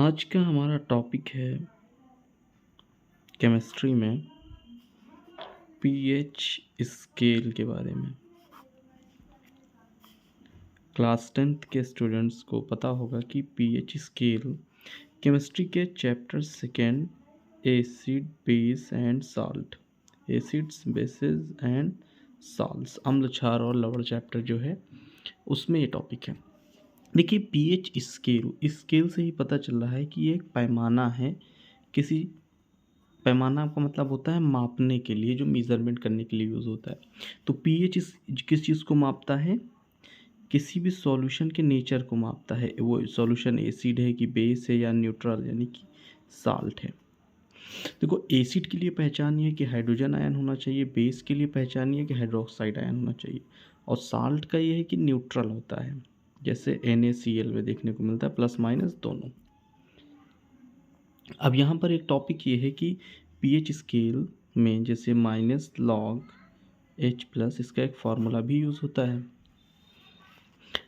आज का हमारा टॉपिक है केमिस्ट्री में पीएच स्केल के बारे में। क्लास 10th के स्टूडेंट्स को पता होगा कि पीएच स्केल केमिस्ट्री के chapter second acid base and salt, acids bases and salts, अम्ल क्षार और लवण चैप्टर जो है उसमें ये टॉपिक है। देखिए पीएच स्केल से ही पता चल रहा है कि ये एक पैमाना है। किसी पैमाना का मतलब होता है मापने के लिए, जो मेज़रमेंट करने के लिए यूज़ होता है। तो पीएच किस चीज़ को मापता है? किसी भी सॉल्यूशन के नेचर को मापता है। वो सॉल्यूशन एसिड है कि बेस है या न्यूट्रल यानी कि साल्ट है। देखो एसिड के लिए पहचान ये है कि हाइड्रोजन आयन होना चाहिए, बेस के लिए पहचान ये है कि हाइड्रोक्साइड आयन होना चाहिए, और साल्ट का ये है कि न्यूट्रल होता है, जैसे NaCl में देखने को मिलता है, प्लस माइनस दोनों। अब यहाँ पर एक टॉपिक ये है कि पीएच स्केल में जैसे -log H+, इसका एक फार्मूला भी यूज़ होता है।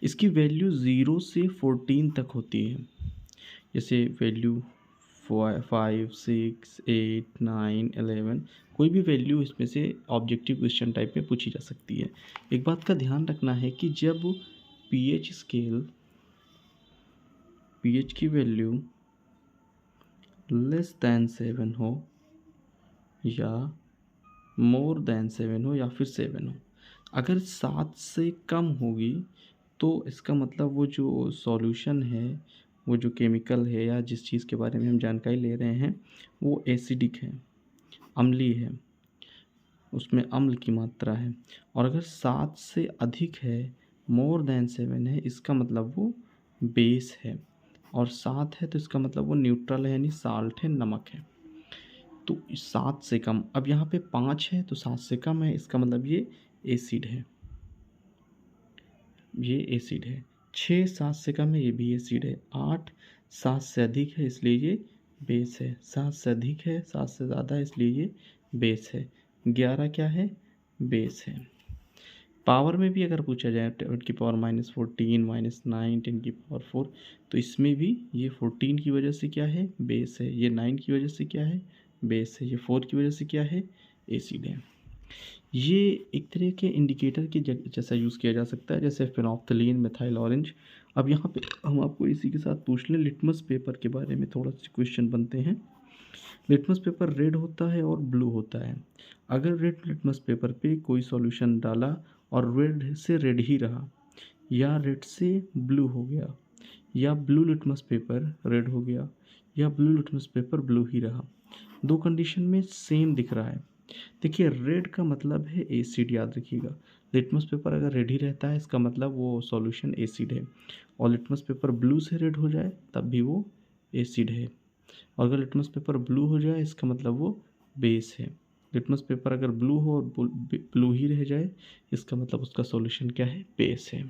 इसकी वैल्यू 0 से 14 तक होती है। जैसे वैल्यू 5, 6, 8, 9, 11, कोई भी वैल्यू इसमें से ऑब्जेक्टिव क्वेश्चन टाइप में पूछी जा सकती है। एक बात का ध्यान रखना है कि जब पीएच की वैल्यू लेस दैन 7 हो या मोर दैन 7 हो या फिर 7 हो, अगर 7 से कम होगी तो इसका मतलब वो जो सॉल्यूशन है, वो जो केमिकल है या जिस चीज़ के बारे में हम जानकारी ले रहे हैं वो एसिडिक है, अम्लीय है, उसमें अम्ल की मात्रा है। और अगर 7 से अधिक है, मोर दैन 7 है, इसका मतलब वो बेस है, और 7 है तो इसका मतलब वो न्यूट्रल है यानी साल्ट है, नमक है। तो 7 से कम, अब यहाँ पे 5 है तो 7 से कम है, इसका मतलब ये एसिड है, ये एसिड है। 6 7 से कम है, ये भी एसिड है। 8 7 से अधिक है इसलिए ये बेस है। 7 से अधिक है, 7 से ज़्यादा है इसलिए ये बेस है। 11 क्या है? बेस है। पावर में भी अगर पूछा जाए 10 की पावर -14, -9, 10 की पावर 4, तो इसमें भी ये 14 की वजह से क्या है? बेस है। ये 9 की वजह से क्या है? बेस है। ये 4 की वजह से क्या है? एसिड है। ये एक तरह के इंडिकेटर की जैसा यूज़ किया जा सकता है, जैसे फिनोल्फ्थालीन, मिथाइल ऑरेंज। अब यहाँ पे हम आपको इसी के साथ पूछ लें लिटमस पेपर के बारे में, थोड़ा सा क्वेश्चन बनते हैं। लिटमस पेपर रेड होता है और ब्लू होता है। अगर रेड लिटमस पेपर पे कोई सॉल्यूशन डाला और रेड से रेड ही रहा, या रेड से ब्लू हो गया, या ब्लू लिटमस पेपर रेड हो गया, या ब्लू लिटमस पेपर ब्लू ही रहा, दो कंडीशन में सेम दिख रहा है। देखिए रेड का मतलब है एसिड, याद रखिएगा। लिटमस पेपर अगर रेड ही रहता है इसका मतलब वो सॉल्यूशन एसिड है, और लिटमस पेपर ब्लू से रेड हो जाए तब भी वो एसिड है, और अगर लिटमस पेपर ब्लू हो जाए इसका मतलब वो बेस है। लिटमस पेपर अगर ब्लू हो और ब्लू ही रह जाए इसका मतलब उसका सॉल्यूशन क्या है? बेस है।